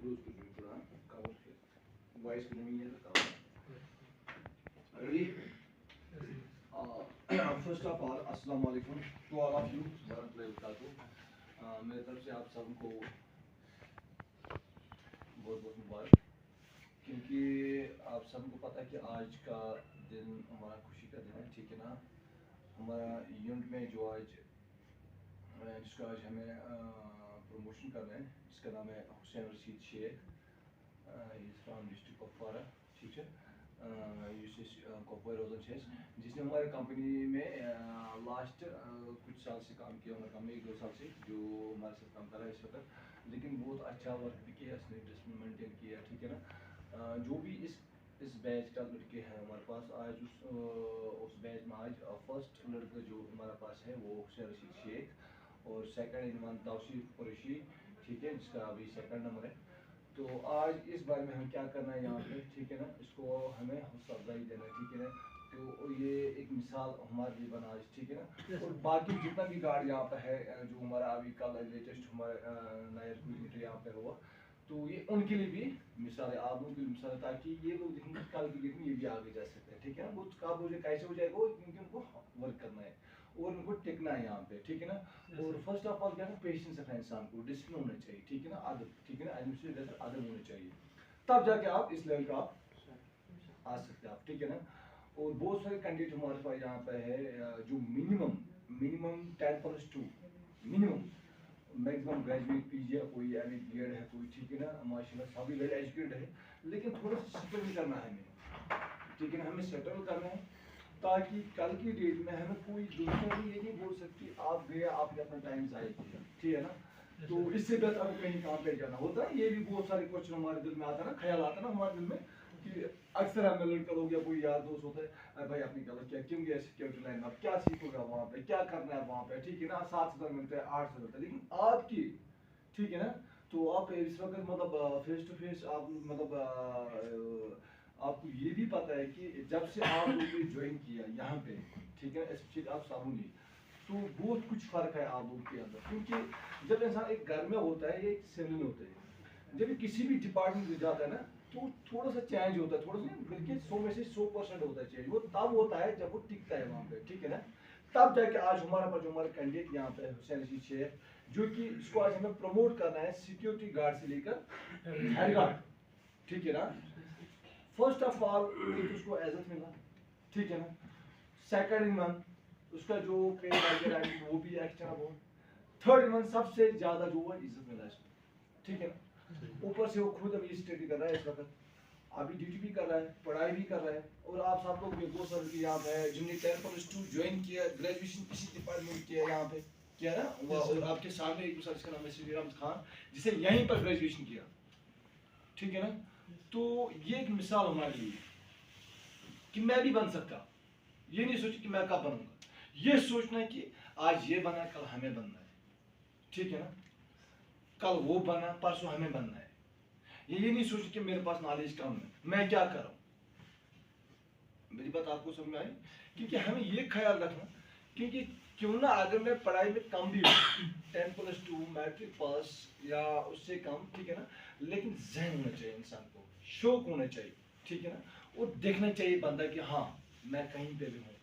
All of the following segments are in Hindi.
क्लोज कर दूँ थोड़ा कवर फिर वॉइस भी नहीं है तो cover ready first of all अस्सलाम वालेकुम टू ऑल ऑफ यू वरहमतुल्लाहि वबरकातुहू मेरी तरफ से आप सबको बहुत बहुत मुबारक क्योंकि आप सबको पता है कि आज का दिन हमारा खुशी का दिन है ठीक है ना। हमारा यूनिट में जो आज जिसका आज हमें प्रमोशन करना है जिसका नाम है Hussain Rashid Sheikh is from district Kupwara ठीक है कुपवारा रोजन जिसने हमारे कंपनी में लास्ट कुछ साल से काम किया हमारे कंपनी 1-2 साल से जो हमारे साथ काम कर रहा है इस वक्त लेकिन बहुत अच्छा वर्क भी किया इसने डिसिप्लिन मेंटेन किया ठीक है ना। जो भी इस बैच का लड़के हैं हमारे पास आज उस बैच में आज फर्स्ट लड़का जो हमारे पास है वो हुसैन रशीद शेख और सेकंड इनवान तौसीफ कुरैशी ठीक है जिसका अभी सेकंड नंबर है। तो आज इस बारे में हम क्या करना है यहाँ पे ठीक है ना इसको हमें हौसला अफजाई देना ठीक है ना। तो ये एक मिसाल हमारे लिए बना ठीक है ना। और बाकी जितना भी गार्ड यहाँ पे है जो हमारा अभी कल लेटेस्ट हमारे नया मीटर यहाँ पे हुआ तो ये उनके लिए भी मिसाल है आप लोगों के लिए मिसाल है ताकि ये लोग देखेंगे कल की डेट में ये भी आगे जा सकते हैं ठीक है ना। वो कब हो जाए कैसे हो जाएगा वो क्योंकि उनको वर्क करना है और उनको टिकना है यहाँ पे ठीक है ना। और फर्स्ट ऑफ ऑल क्या है पेशेंस रखना है इंसान को डिसिप्लिन होना चाहिए ठीक है ना अदब ठीक है ना एडमिनिस्ट्रेटिव अदब होना चाहिए तब जाके आप इस लेवल का आप आ सकते हैं आप ठीक है ना। और बहुत सारे कैंडिडेट हमारे पास यहाँ पे है जो minimum 10+2 minimum maximum graduate PG है कोई यानी बीएड है कोई ठीक है ना माशाल्लाह सभी वेल एजुकेटेड है लेकिन थोड़ा सा सेटल करना है हमें ठीक है ना। हमें सेटल करना है ताकि कल की डेट में हमें कोई दूसरा भी ये नहीं बोल सकती आप गए आपने अपना टाइम ज़ाया किया ठीक है ना। तो इससे बेहतर आपको कहीं काम पे जाना होता है ये भी बहुत सारे क्वेश्चन हमारे दिल में आता है ना ख्याल आता है ना हमारे दिल में कि अक्सर हमें लड़का हो गया कोई यार दोस्त होता है भाई आपने गलत किया क्यों गया सिक्योरिटी लाइन में क्या सीखोगा वहाँ पे क्या करना है वहाँ पे ठीक है ना 7 से 10 मिलते हैं 8 से मिलते हैं लेकिन आपकी ठीक है ना। तो आप इस वक्त मतलब फेस टू फेस आप मतलब आपको ये भी पता है कि जब से आप लोगों ने ज्वाइन किया यहाँ पे ठीक है स्पेशली आप साबुनी तो बहुत कुछ फर्क है आप लोगों के अंदर क्योंकि जब इंसान एक घर में होता है एक सिविल होते हैं जब किसी भी डिपार्टमेंट में जाता है ना तो थोड़ा सा चेंज होता है थोड़ा सा बल्कि 100 में से 100% होता है चेंज वो तब होता है जब वो टिकता है वहाँ पे ठीक है ना। तब जाके आज हमारा पास जो हमारे कैंडिडेट यहाँ पे हुसैन रशीद शेख जो कि इसको आज हमें प्रमोट करना है सिक्योरिटी गार्ड से लेकर हेड गार्ड ठीक है ना। फर्स्ट ऑफ ऑल उसको इज्जत मिला ठीक है ना। सेकंड मंथ उसका जो पे वगैरह वो भी एक्स्ट्रा वो थर्ड मंथ सबसे ज्यादा जो है इज्जत मिला इसको ठीक है ना। ऊपर से वो खुद अभी स्टडी कर रहा है इस वक्त अभी ड्यूटी भी कर रहा है पढ़ाई भी कर रहा है और आप सब लोग भी बहुत सारे यहाँ पे जिन्हें 10+2 ज्वाइन किया ग्रेजुएशन किसी डिपार्टमेंट किया यहाँ पे किया ना और आपके सामने एक दूसरा इसका नाम है श्रीराम खान जिसे यहीं पर ग्रेजुएशन किया ठीक है ना। तो ये एक मिसाल हमारे लिए कि मैं भी बन सकता ये नहीं सोच कि मैं कब बनूंगा ये सोचना है कि आज ये बना कल हमें बनना है ठीक है ना। कल वो बना परसों हमें बनना है ये नहीं सोच कि मेरे पास नॉलेज कम है मैं क्या करूं। मेरी बात आपको समझ में आई क्योंकि हमें ये ख्याल रखना क्योंकि क्यों ना अगर मैं पढ़ाई में कम भी हूँ 10+2 मैट्रिक पास या उससे कम ठीक है ना लेकिन जहन होना चाहिए इंसान को शौक होना चाहिए ठीक है ना। और देखना चाहिए बंदा कि हाँ मैं कहीं पे भी हूँ।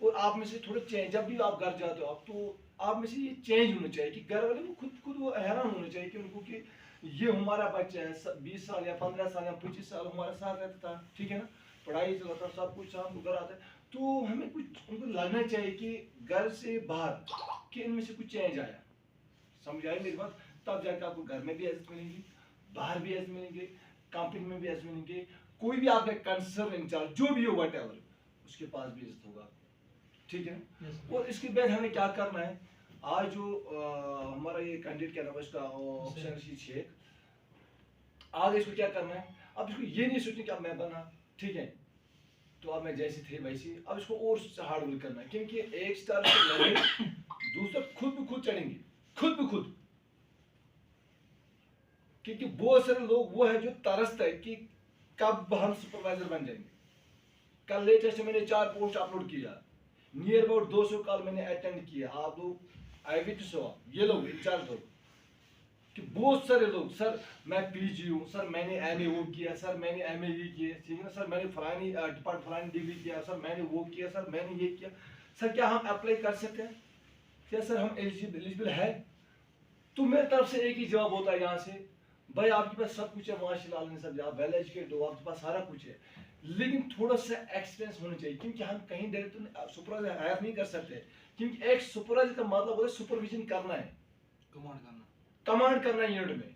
और आप में से थोड़ा चेंज जब भी आप घर जाते हो आप तो आप में से ये चेंज होना चाहिए कि घर वाले को खुद वो हैरान होना चाहिए कि उनको कि ये हमारा बच्चा है 20 साल या 15 साल या 25 साल हमारे साथ रहता था ठीक है ना पढ़ाई चलाता सब कुछ हम घर आते तो हमें कुछ उनको लगना चाहिए कि घर से बाहर कि इनमें से कुछ चेंज आया समझ आई मेरी बात। तब जाकर आपको घर में भी इज्जत मिलेगी बाहर भी इज्जत मिलेंगे कंपनी में भी इज्जत मिलेंगे कोई भी आपका कंसर्न इंचार्ज जो भी हो व्हाटएवर उसके पास भी इज्जत होगा ठीक है ना। और इसके बाद हमें क्या करना है आज जो हमारा ये कैंडिडेट क्या नाम है इसका हुसैन रशीद शेख आगे इसको क्या करना है अब इसको ये नहीं सोचना कि अब मैं बना ठीक है तो अब मैं जैसे थे वैसे अब इसको और हार्ड वर्क करना है क्योंकि एक स्टार से लगे दूसरा खुद भी खुद चढ़ेंगे खुद भी खुद क्योंकि बहुत सारे लोग वो है जो तरसता है कि कब हम सुपरवाइजर बन जाएंगे। कल लेटेस्ट मैंने 4 पोस्ट अपलोड किया नियर अबाउट 200 कॉल मैंने अटेंड किया आप लोग आई विटनेस हो ये लोग इंचार्ज लोग कि बहुत सारे लोग, सर मैं पीजी हूँ, सर मैंने एमए वो किया, सर मैंने एमए ये किया, ठीक है ना सर, मैंने फलानी फलानी डिग्री किया, सर मैंने वो किया, सर मैंने ये किया। सर क्या हम अप्लाई कर सकते हैं? क्या सर हम एलिजिबल है? तो मेरी तरफ से एक ही जवाब होता है यहाँ से, भाई आपके पास सब कुछ है माशाल्लाह, सब आप वेल एजुकेटेड हो, आपके पास सारा कुछ है, लेकिन थोड़ा सा एक्सपीरियंस होना चाहिए, क्योंकि हम कहीं डायरेक्ट सुपरवाइजर हायर नहीं कर सकते, क्योंकि एक सुपरवाइजर का मतलब होता है सुपरविजन करना है, कमांड करना है यूनिट में।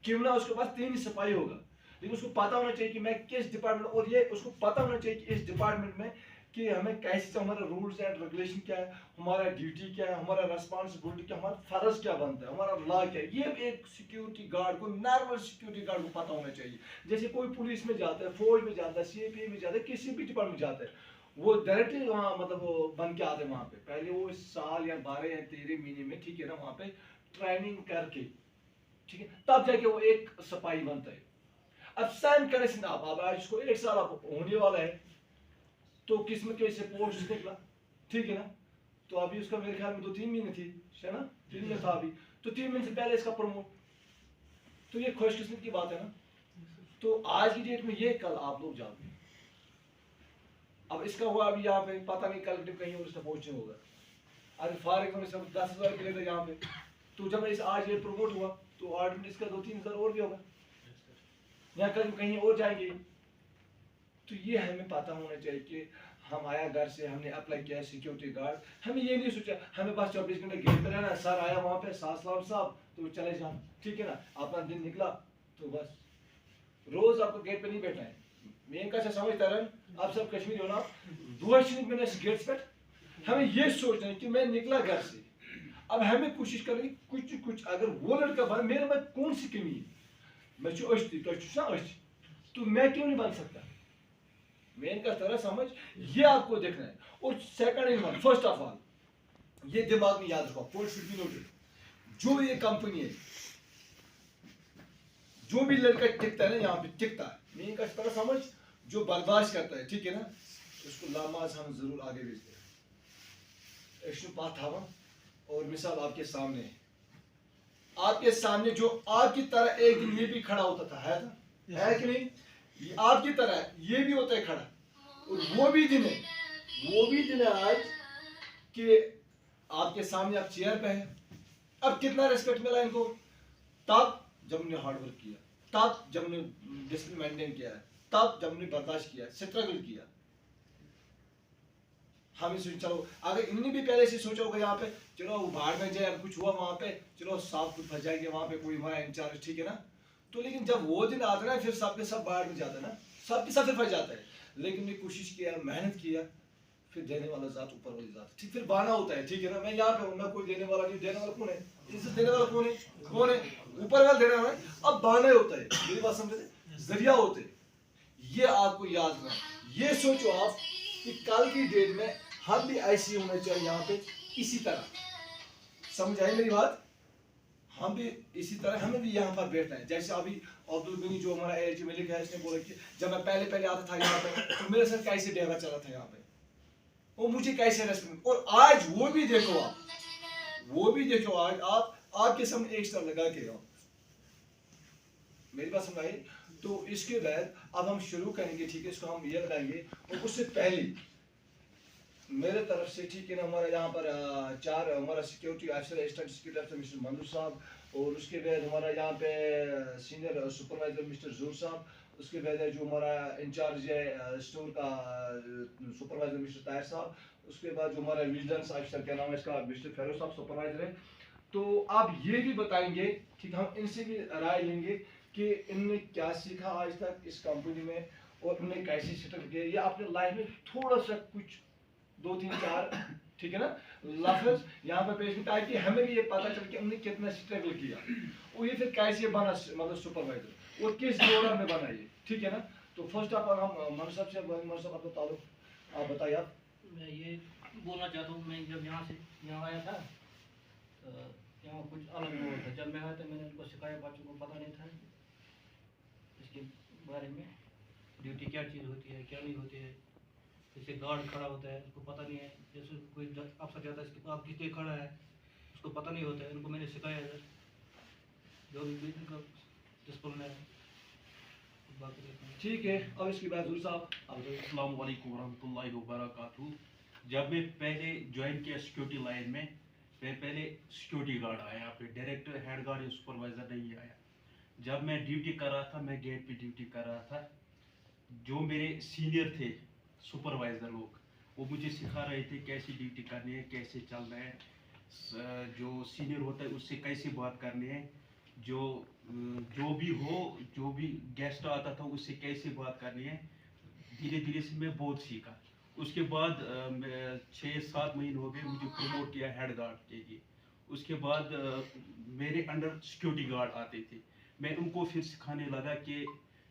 क्यों ना उसके पास 3 सिपाही होगा, लेकिन उसको पता होना चाहिए कि मैं किस डिपार्टमेंट, और ये उसको पता होना चाहिए कि इस डिपार्टमेंट में कि हमें कैसे, हमारा रूल्स एंड रेगुलेशन क्या है, हमारा ड्यूटी क्या है, हमारा रेस्पॉन्सिबिलिटी क्या, हमारा फर्ज क्या बनता है, हमारा लॉ क्या है। ये एक सिक्योरिटी गार्ड को, नॉर्मल सिक्योरिटी गार्ड को पता होना चाहिए। जैसे कोई पुलिस में जाता है, फौज में जाता है, सीएपीए में जाता है, किसी भी डिपार्टमेंट में जाता है, वो डायरेक्टली वहाँ मतलब वो बन के आते हैं वहाँ पे, पहले वो साल या 12 या 13 महीने में, ठीक है ना, वहाँ पे ट्रेनिंग करके, ठीक है, तब जाके वो एक सिपाही बनता है। अब सेम कंडीशन अब आज इसको 1 साल अब होने वाला है, तो किस्मत के से पोस्ट निकला, ठीक है ना, तो अभी उसका मेरे ख्याल में 2-3 महीने थी, है ना, 3 महीने था अभी, तो 3 महीने से पहले इसका प्रमोट, तो ये खुशकिस्मत की बात है ना। तो आज की डेट में ये कल आप लोग जाओगे, अब इसका हुआ अभी यहाँ पे, पता नहीं कल कहीं और इसका पोस्टिंग होगा, अरे फॉर एग्जाम्पल 10,000 के लिए यहाँ पे, तो जब इस आज ये प्रमोट हुआ तो ऑर्डर इसका 2-3 हज़ार और भी होगा, या कल कहीं और जाएंगे। तो ये हमें पता होना चाहिए कि हम आया घर से, हमने अप्लाई किया सिक्योरिटी गार्ड, हमें ये नहीं सोचा हमें बस 24 घंटे गेट पे रहना, सर आया वहाँ पे सलाम साहब तो चले जाना, ठीक है ना, अपना दिन निकला तो बस, रोज आपको गेट पे नहीं बैठना है। मैं कैसे समझता रहा, आप सब कश्मीरी हो ना, मैंने गेट्स पे, हमें ये सोचना है कि मैं निकला घर से, अब हमें कोशिश करनी कुछ अगर वो लड़का बन, मेरे में कौन सी कमी है, मैं तो मैं क्यों नहीं बन सकता, मेन का तरह समझ, ये आपको देखना है। और सेकंड, फर्स्ट ऑफ ऑल ये दिमाग में याद रखो, पॉइंट शुड बी नोटेड, जो ये कंपनी है, जो भी लड़का टिकता है ना यहाँ पे टिकता है, मेन का तरह समझ, जो बर्दाश्त करता है, ठीक है ना, उसको लामाज हम जरूर आगे भेजते हैं। एक बात था और मिसाल आपके सामने है, आपके सामने जो आपकी तरह एक दिन ये भी खड़ा होता था, है कि नहीं, ये आपकी तरह ये भी होता है खड़ा, और वो भी दिन है आज कि आपके सामने आप चेयर पे हैं। अब कितना रिस्पेक्ट मिला इनको, तब जब हमने हार्ड वर्क किया, तब जब हमने डिसिप्लिन मेंटेन किया है, तब जब हमने बर्दाश्त किया, स्ट्रगल किया। हम चलो अगर इन्होंने भी पहले से सोचा होगा यहाँ पे, चलो बाहर में जाए, कुछ हुआ वहां पे, चलो साफ कुछ फंस जाएंगे वहां पे, कोई हमारा इंचार्ज, ठीक है ना, तो लेकिन जब वो दिन आता है ना, फिर सबके सब बाहर में जाता है ना, सबके सब फिर फंस जाता है। लेकिन मैं कोशिश किया, मेहनत किया, फिर देने वाला जात ऊपर वाली जात, ठीक, फिर बहाना होता है, ठीक है ना, मैं यहाँ पे हूँ, मैं कोई देने वाला नहीं, देने वाला कौन है, इज्जत देने वाला कौन है, ऊपर वाला देने वाला है। अब बहाना होता है, मेरी बात समझे, जरिया होते, ये आपको याद रखना। ये सोचो आप कि कल की डेट में हम भी ऐसे होना चाहिए यहाँ पे, इसी तरह, समझ आई मेरी बात, हम भी इसी तरह, हमें भी यहाँ पर बैठना है। जैसे अभी अब्दुल गनी जो हमारा एएलटी में लिखा है, इसने बोला कि जब मैं पहले आता था यहाँ पे, तो मेरे साथ कैसे डेरा चला था यहाँ पे, वो मुझे कैसे रेस्पेक्ट, और आज वो भी देखो आज आप आपके सामने एक स्टार लगा के आओ, मेरी बात समझ आई। तो इसके बाद अब हम शुरू करेंगे, ठीक है, इसको हम ये लगाएंगे, और उससे पहले मेरे तरफ से, ठीक है ना, हमारा यहाँ पर 4 हमारा सिक्योरिटी अफसर, असिस्टेंट सिक्योरिटी अफसर मिस्टर मंजूर साहब, और उसके बाद हमारा यहाँ पे सीनियर सुपरवाइजर मिस्टर जूर साहब, उसके बाद जो हमारा इंचार्ज है स्टोर का सुपरवाइजर मिस्टर ताहिर साहब, उसके बाद जो हमारा विजिलेंस अफसर, क्या नाम है इसका, मिस्टर फेरोज साहब सुपरवाइजर है। तो आप ये भी बताएंगे, ठीक, हम इनसे भी राय लेंगे कि इनने क्या सीखा आज तक इस कंपनी में, और इन्हें कैसे सेटल किया, या अपने लाइफ में थोड़ा सा कुछ 2-3-4 ठीक है ना लफ्ज यहाँ पर पेश किया, ताकि हमें भी ये पता चले कि हमने कितना स्ट्रगल किया, और ये फिर कैसे बना मतलब सुपरवाइजर, और किस दौरान में बना ये, ठीक है ना। तो फर्स्ट ऑफ ऑल हम मनसब से, मनसब आपका ताल्लुक आप बताइए। आप, मैं ये बोलना चाहता हूँ, मैं जब यहाँ से यहाँ आया था, यहाँ कुछ अलग माहौल था। जब मैं आया तो मैंने उनको सिखाया, बच्चों को पता नहीं था इसके बारे में, ड्यूटी क्या चीज़ होती है, क्या नहीं होती है, जैसे गार्ड खड़ा होता है उसको पता नहीं है, जैसे कोई अफसर जाता है इसके आप किस लिए खड़ा है उसको पता नहीं होता है, उनको मैंने सिखाया इधर। जो भी का डिस्प्ले है बाकी देखते हैं। ठीक है, अब इसके बाद हजूर साहब आप अस्सलाम वालेकुम रहमतुल्लाहि व बरकातहू। जब मैं पहले ज्वाइन किया सिक्योरिटी लाइन में, मैं पहले सिक्योरिटी गार्ड आया, यहाँ पे डायरेक्टर हेड गार्ड या सुपरवाइजर नहीं आया। जब मैं ड्यूटी कर रहा था, मैं गेट पे ड्यूटी कर रहा था, जो मेरे सीनियर थे सुपरवाइजर लोग, वो मुझे सिखा रहे थे कैसी ड्यूटी करनी है, कैसे चलना है, जो सीनियर होता है उससे कैसे बात करनी है, जो जो भी हो, जो भी गेस्ट आता था उससे कैसे बात करनी है। धीरे धीरे से मैं बहुत सीखा। उसके बाद 6-7 महीने हो गए, मुझे प्रमोट किया हेड गार्ड के लिए। उसके बाद मेरे अंडर सिक्योरिटी गार्ड आते थे, मैं उनको फिर सिखाने लगा कि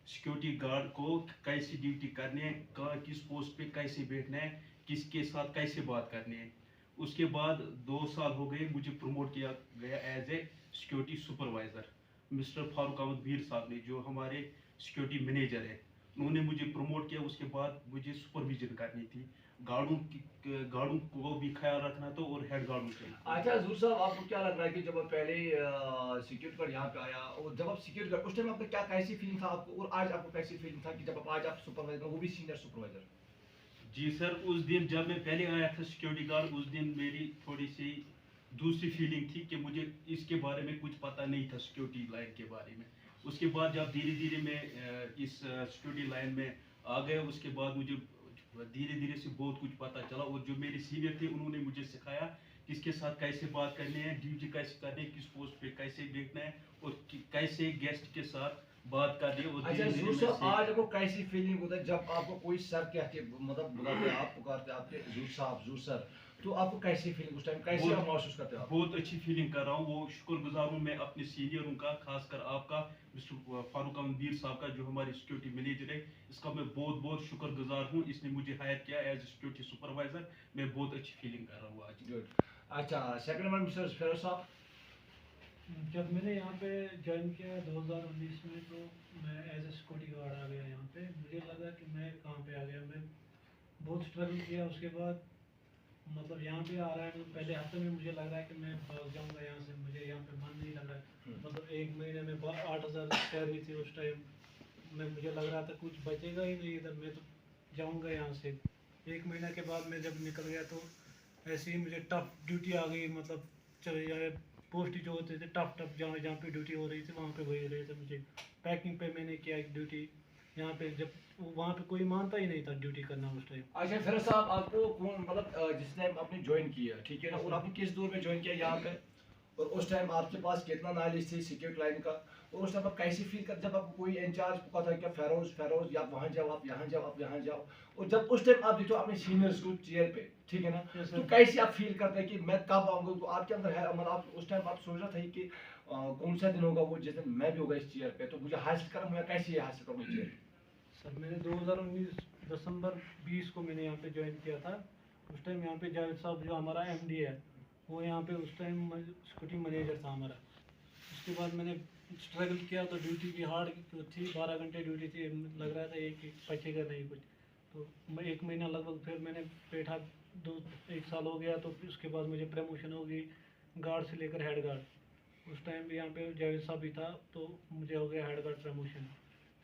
सिक्योरिटी गार्ड को कैसी ड्यूटी करनी है, किस पोस्ट पे कैसे बैठना है, किसके साथ कैसे बात करनी है। उसके बाद 2 साल हो गए, मुझे प्रमोट किया गया as a security supervisor. Mister Farooq Ahmad Mir साहब ने, जो हमारे सिक्योरिटी मैनेजर है, उन्होंने मुझे प्रमोट किया। उसके बाद मुझे सुपरविजन करनी थी, गार्डों को भी ख्याल रखना था और हेड गार्डों का। अच्छा हजूर साहब, आपको क्या लग रहा है कि जब आप पहले सिक्योरिटी गार्ड यहाँ पे आया और जब आप सिक्योरिटी गार्ड, उस टाइम आपका क्या कैसी फीलिंग था आपको, और आज आपको कैसी फीलिंग था कि जब आप आज आप सुपरवाइजर, वो भी सीनियर सुपरवाइजर? जी सर, उस दिन जब मैं पहले आया था सिक्योरिटी गार्ड, उस दिन मेरी थोड़ी सी दूसरी फीलिंग थी कि मुझे इसके बारे में कुछ पता नहीं था, सिक्योरिटी लाइन के बारे में। उसके बाद जब धीरे धीरे मैं इस सिक्योरिटी लाइन में आ गया, उसके बाद मुझे धीरे धीरे से बहुत कुछ पता चला। और जो मेरे सीनियर थे, उन्होंने मुझे सिखाया किसके साथ कैसे बात करनी है, ड्यूटी कैसे करनी है, किस पोस्ट पे कैसे बैठना है और कैसे गेस्ट के साथ बात करनी है। और अच्छा धीरे धीरे हजूर मैं साहब, सीख आज आपको कैसी फीलिंग होता है जब आपको कोई सर कहते, मतलब बुलाते, आप पुकारते आपके हजूर साहब, हजूर सर, तो आपको कैसी फीलिंग उस टाइम, कैसे आप महसूस करते हो आप? बहुत अच्छी फीलिंग कर रहा हूँ। वो शुक्रगुजार हूँ मैं अपने सीनियरों का, खासकर आपका मिस्टर फारूक अहमद मीर साहब का, जो हमारे सिक्योरिटी मैनेजर है। इसका मैं बहुत बहुत शुक्रगुजार हूँ, इसने मुझे हायर किया एज सिक्योरिटी सुपरवाइजर। मैं बहुत अच्छी फीलिंग कर रहा हूँ आज। गुड। अच्छा, सेकंड वन मिस्टर फिरोज साहब। जब मैंने यहाँ पे ज्वाइन किया 2019 में, तो मैं एज ए सिक्योरिटी गार्ड आ गया यहाँ पे। मुझे लगा कि मैं कहाँ पे आ गया, मैं बहुत स्ट्रगल किया। उसके बाद मतलब यहाँ पे आ रहा है, तो पहले हफ्ते में मुझे लग रहा है कि मैं भाग जाऊँगा यहाँ से, मुझे यहाँ पे मन नहीं लग रहा है। मतलब 1 महीने में 8,000 सैलरी थी उस टाइम में, मुझे लग रहा था कुछ बचेगा ही नहीं इधर, मैं तो जाऊँगा यहाँ से। 1 महीना के बाद मैं जब निकल गया, तो ऐसे ही मुझे टफ ड्यूटी आ गई। मतलब चले जाए पोस्ट जो होते थे टफ जहाँ जहाँ पे ड्यूटी हो रही थी, वहाँ पे भेज रहे थे मुझे। पैकिंग पे मैंने किया एक ड्यूटी यहाँ पे, जब वहाँ पे कोई मानता ही नहीं था ड्यूटी करना उस टाइम। अच्छा फिरोज साहब, आपको कौन, मतलब जिस टाइम आपने ज्वाइन किया, ठीक है ना, और आपने किस दौर में ज्वाइन किया यहाँ पे, और उस टाइम आपके पास कितना नॉलेज थी सिक्योरिटी लाइन का, और उस टाइम आप कैसे फील कर, जब आपको कोई इंचार्ज को था क्या फेरोज फेरोज, या आप वहाँ जाओ, आप यहाँ जाओ, आप यहाँ जाओ, और जब उस टाइम आप देखो अपने सीनियर्स को चेयर पे, ठीक है ना, तो कैसे आप फील करते हैं कि मैं कब आऊँगा, तो आपके अंदर है, मतलब आप उस टाइम आप सोच रहा था कि कौन सा दिन होगा वो जिस दिन मैं भी होगा इस चेयर पे, तो मुझे हासिल करना, मैं कैसे हासिल करूँगा चेयर? सर मैंने 2019 दिसंबर 20 को मैंने यहाँ पे ज्वाइन किया था। उस टाइम यहाँ पे जावेद साहब जो हमारा एमडी है, वो यहाँ पे उस टाइम सिक्योरिटी मैनेजर था हमारा। उसके बाद मैंने स्ट्रगल किया, तो ड्यूटी भी हार्ड थी, 12 घंटे ड्यूटी थी, लग रहा था एक बचेगा नहीं कुछ। तो मैं 1 महीना लगभग फिर मैंने बैठा, 1 साल हो गया, तो उसके बाद मुझे प्रमोशन हो गई गार्ड से लेकर हेड गार्ड। उस टाइम भी यहाँ पे जावेद साहब भी था, तो मुझे हो गया हेड गार्ड प्रमोशन।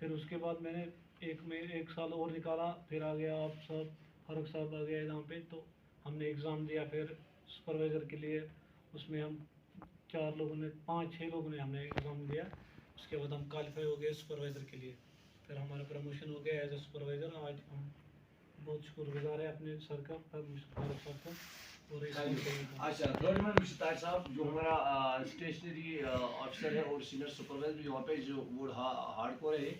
फिर उसके बाद मैंने 1 साल और निकाला, फिर आ गया आप सब, फारूक साहब आ गया यहाँ पे, तो हमने एग्ज़ाम दिया फिर सुपरवाइज़र के लिए। उसमें हम 4 लोगों ने, 5-6 लोगों ने हमने एग्ज़ाम दिया। उसके बाद हम क्वालिफाई हो गए सुपरवाइज़र के लिए, फिर हमारा प्रमोशन हो गया एज ए सुपरवाइज़र। आज हम बहुत शुक्रगुजार है अपने सर का, फारूक साहब का। और अच्छा, थर्ड मैन मिस्टर ताहिर साहब, जो हमारा स्टेशनरी ऑफिसर है और सीनियर सुपरवाइजर भी यहाँ पे, जो वो हार्डकोर है,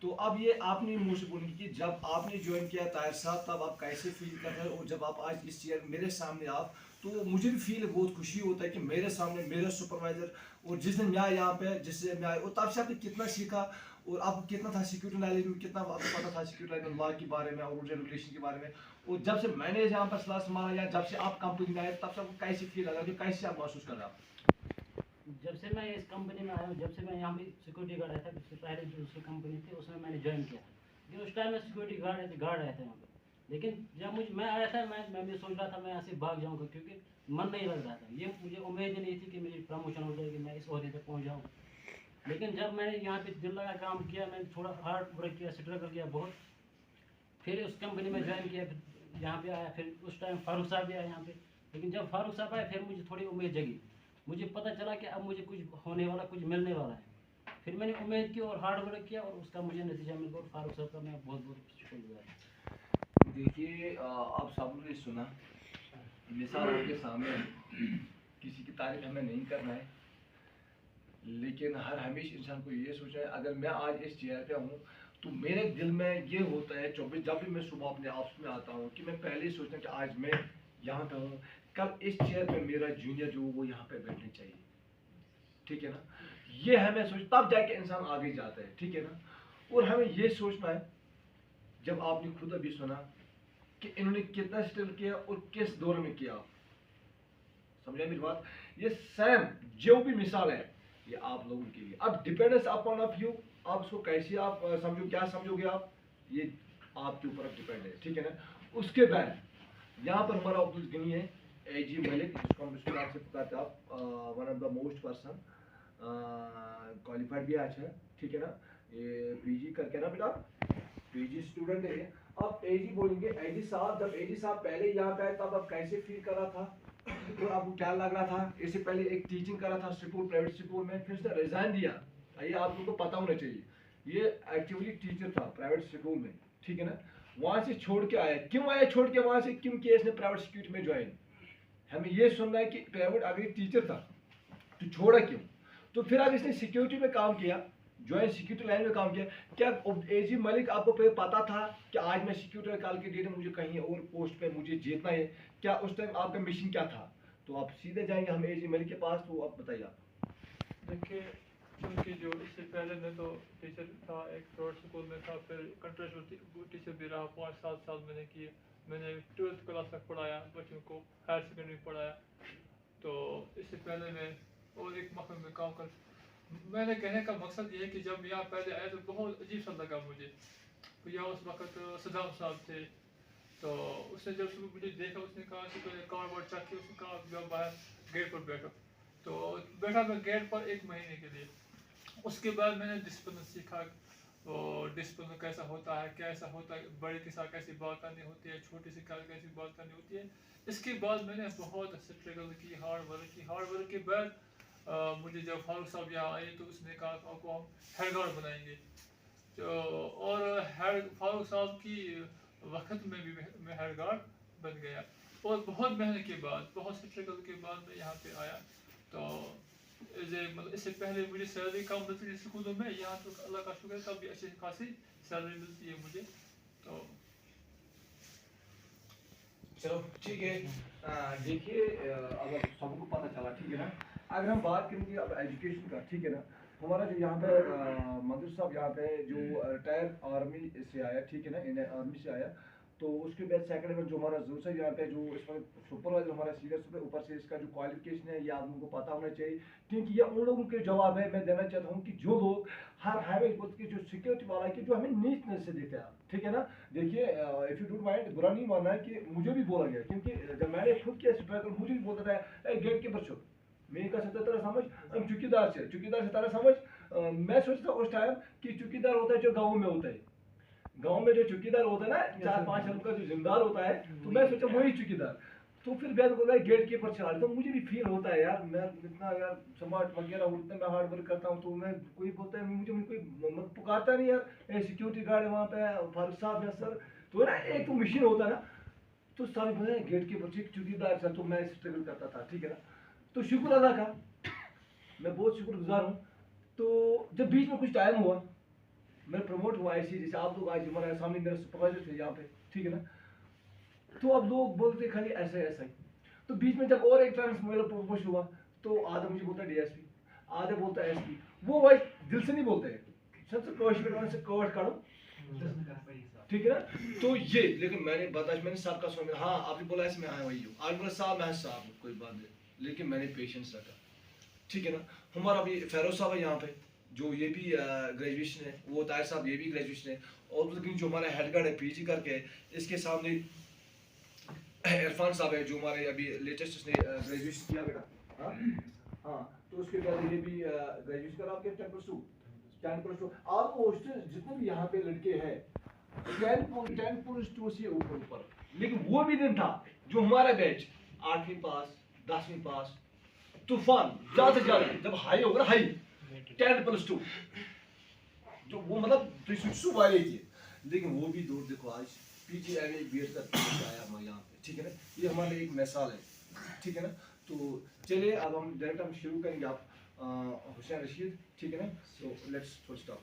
तो अब ये आपने मुँह से बोली कि जब आपने ज्वाइन किया ताहिर साहब, तब आप कैसे फील कर रहे हो, और जब आप आज इस चेयर मेरे सामने आप, तो मुझे भी फील बहुत खुशी होता है कि मेरे सामने मेरा सुपरवाइजर, और जिस दिन मैं आया यहाँ पे, जिससे मैं आया, और तब से आपने कितना सीखा, और आपको कितना था सिक्योरिटी नॉलेज में, कितना आपको पता था सिक्योरिटी लाइन लॉ के बारे में और रूल रेगुलेशन के बारे में, और जब से मैंने यहाँ पर क्लास मारा, या जब से आप कंपनी में आए, तब से आपको कैसे फील लगा, कैसे आप महसूस कर रहे हैं आप? जब से मैं इस कंपनी में आया हूँ, जब से मैं यहाँ पे सिक्योरिटी गार्ड आया था, उससे पहले जो दूसरी कंपनी थी उसमें मैंने ज्वाइन किया था, लेकिन उस टाइम में सिक्योरिटी गार्ड आया था यहाँ पे। लेकिन जब मैं आया था, मैं भी सोच रहा था मैं यहाँ से भाग जाऊँगा, क्योंकि मन नहीं लग रहा था। ये मुझे उम्मीद ही नहीं थी कि मेरी प्रमोशन हो जाएगी, मैं इस ओहदे तक पहुँच जाऊँ। लेकिन जब मैंने यहाँ पे दिल लगा काम किया, मैंने थोड़ा हार्ड वर्क किया, स्ट्रगल किया बहुत, फिर उस कंपनी में ज्वाइन किया, फिर यहाँ पे आया। फिर उस टाइम फारूक साहब भी आया यहाँ पे। लेकिन जब फारूक साहब आए फिर मुझे थोड़ी उम्मीद जगी, मुझे पता चला कि अब मुझे कुछ होने वाला, कुछ मिलने वाला है। फिर मैंने उम्मीद की और हार्ड वर्क किया और उसका मुझे नतीजा मिल गया। और फारूक साहब का मैं बहुत बहुत शुक्रिया। देखिए आप सब ने सुना, मिसाल आपके सामने है। किसी की तारीफ हमें नहीं करना है, लेकिन हर हमेशा इंसान को ये सोचना है, अगर मैं आज इस चेयर पे हूँ तो मेरे दिल में ये होता है 24 जब भी मैं सुबह अपने ऑफिस में आता हूँ कि मैं पहले ही सोचता हूँ कि आज मैं यहाँ पे हूँ, कल इस चेयर पे मेरा जूनियर जो वो यहाँ पे बैठने चाहिए। ठीक है ना, ये हमें सोच, तब जाके इंसान आगे जाता है। ठीक है ना, और हमें ये सोचना है, जब आपने खुद अभी सुना कि इन्होंने कितना स्ट्रगल किया और किस दौर में किया, समझा मेरी बात। ये सेम जो भी मिसाल है ये आप लोगों के लिए। अब डिपेंडेंस अपॉन ऑफ यू, आप उसको कैसे आप समझो, क्या समझोगे आप, ये आपके ऊपर डिपेंड है। ठीक है ना, उसके बाद यहाँ पर हमारा अब्दुल गनी है, एजी मलिक, जिसको हम इसके नाम से पुकारते हैं, आप one of the most person, qualified भी अच्छा है। ठीक है ना, ये पीजी करके ना बेटा, पीजी स्टूडेंट है। आप एजी बोलेंगे, एजी साहब, जब एजी साहब पहले यहाँ पे आए तब आप कैसे फील कर रहा था, तो आपको क्या लग रहा था? इससे पहले एक टीचिंग कर रहा था स्कूल, प्राइवेट स्कूल में, फिर उसने रिजाइन दिया। ये आप लोगों को पता होना चाहिए, ये एक्चुअली टीचर था प्राइवेट स्कूल में। ठीक है ना, वहां से छोड़ के आया, क्यों आया छोड़ के वहां से, क्यों किया इसने प्राइवेट सिक्योरिटी में ज्वाइन। हमें ये सुनना है कि प्राइवेट अगर टीचर था तो छोड़ा क्यों, तो फिर अगर इसने सिक्योरिटी में काम किया, ज्वाइन सिक्योरिटी लाइन में काम किया, क्या एजी मलिक आपको पता था कि आज मैं सिक्योरिटी कॉल के डेट में मुझे कहीं और पोस्ट पे मुझे जीतना है, क्या उस टाइम आपका मिशन क्या था? तो आप सीधे जाएंगे हम एजी मलिक के पास, तो आप बताइए। देखिए, क्योंकि जो इससे पहले मैं तो टीचर था, एक प्राइवेट स्कूल में था, फिर कंट्रेक्चुअल टीचर भी रहा, 5-7 साल मैंने किए। मैंने 12th क्लास तक पढ़ाया बच्चों को, हायर सेकेंडरी पढ़ाया। तो इससे पहले मैं और एक महकमे में काम कर, मैंने कहने का मकसद ये है कि जब यहाँ पहले आया तो बहुत अजीब सा लगा मुझे। तो यहाँ उस वक्त सदाम साहब थे, तो उसने जब सुबह मुझे देखा, उसने कहा कि पहले कार्ड वार्ड चेक किया, उसने कहा जब बाहर गेट पर बैठो। तो बैठा मैं गेट पर 1 महीने के लिए। उसके बाद मैंने डिसिप्लिन सीखा, और डिसिप्लिन कैसा होता है, कैसा होता है, बड़े के साथ कैसी बात करनी होती है, छोटे से कैसी बात करनी होती है। इसके बाद मैंने बहुत स्ट्रगल की, हार्ड वर्क की। हार्ड वर्क के बाद मुझे जब फारूक साहब यहाँ आए तो उसने कहा आपको हम हेड गार्ड बनाएंगे। तो और फारूक साहब की वक्त में भी मैं हेड गार्ड बन गया, और बहुत मेहनत के बाद, बहुत स्ट्रगल के बाद मैं यहाँ पे आया। तो मतलब इससे पहले मुझे सैलरी कम मिलती थी स्कूलों में, यहाँ तो अल्लाह का शुक्र है तब भी अच्छी खासी सैलरी मिलती है मुझे। तो चलो ठीक है, देखिए अब सबको पता चला। ठीक है ना, अगर हम बात करेंगे अब एजुकेशन का, ठीक है ना, हमारा जो यहाँ पे मधुर साहब यहाँ पे जो रिटायर आर्मी से आया, ठीक है ना, इंडियन आर्मी से आया, तो उसके बाद सेकंड में जो हमारा जरूर यहाँ पे जो इसमें सुपरवाइजर हमारा सीनियर सुपर, ऊपर से इसका जो क्वालिफिकेशन है ये आप लोगों को पता होना चाहिए, क्योंकि ये उन लोगों के जवाब है। मैं देना चाहता हूँ कि जो लोग हर हाईवे के जो सिक्योरिटी वाला है कि जो हमें नीच नजर से देखते हैं, ठीक है ना। देखिए इफ यू डोंट माइंड, बुरा नहीं मानना है कि मुझे भी बोला गया, क्योंकि जब मैंने खुद किया स्ट्रगल मुझे भी बोलता था गेट कीपर छो, मेरे का से तरह समझ, हम चौकीदार से तरह समझ। मैं सोचता उस टाइम कि चौकीदार होता है जो गाँव में होता है, गांव में जो चौकीदार होता है ना, 4-5 साल का जो जिम्मेदार होता है, तो मैं सोचा वही चौकीदार। तो फिर बैद बोला गेट कीपर चला, तो मुझे भी फील होता है यार, मैं इतना यार स्मार्ट वगैरह हूँ, इतना मैं हार्ड वर्क करता हूँ, तो मैं कोई बोलता है मुझे कोई पुकारता नहीं यार, सिक्योरिटी गार्ड है वहाँ पे फारूक साहब है सर, तो ना एक तो मशीन होता है ना, तो सारे बोले गेट कीपर चौकीदार सर, तो मैं स्ट्रगल करता था, ठीक है ना। तो शुक्र अदा का, मैं बहुत शुक्रगुजार हूँ। तो जब बीच में कुछ टाइम हुआ, मैं प्रमोट हुआ ऐसे, जैसे आप लोग आज हमारे सामने मेरे सुपरवाइजर थे यहाँ पे, ठीक है ना, तो अब लोग बोलते खाली ऐसा ऐसा ही। तो बीच में जब और एक ट्रांसफर प्रमोशन हुआ, तो आधा मुझे बोलता है डीएसपी, आधा बोलता है एसपी, वो भाई दिल से नहीं बोलते हैं, सबसे कोशिश से कवर करो, ठीक है ना। तो ये लेकिन मैंने बताया, मैंने सबका सुना, हाँ आपने बोला ऐसे मैं वही हूँ, आज बोला साहब मैं साहब कोई बात नहीं, लेकिन मैंने पेशेंस रखा, ठीक है ना। हमारा अभी फेरोज साहब है यहाँ पे, जो ये भी ग्रेजुएशन है, वो ताहिर साहब ये भी ग्रेजुएशन है, और जो हमारा हेड गार्ड है पीजी करके है, इसके सामने इरफान साहब है जो हमारे अभी लेटेस्ट उसने ग्रेजुएशन किया बेटा, हाँ हाँ, तो उसके बाद ये भी ग्रेजुएशन करा आपके 10+2 ऑलमोस्ट जितने भी यहाँ पे लड़के हैं 10+2 से ऊपर, लेकिन वो भी दिन था जो हमारा बैच 8वीं पास 10वीं पास तूफान ज्यादा से ज्यादा जब हाई होगा ना, हाई 10+2 जो वो मतलब 360 वाले थे, लेकिन वो भी दूर देखो आज PGMA BEd का आया हमारे यहाँ पे, ठीक है ना, ये हमारे एक मिसाल है, ठीक है ना। तो चलिए अब हम डायरेक्ट शुरू करेंगे, आप हुसैन रशीद, ठीक है ना, सो लेट्स फुल स्टॉप।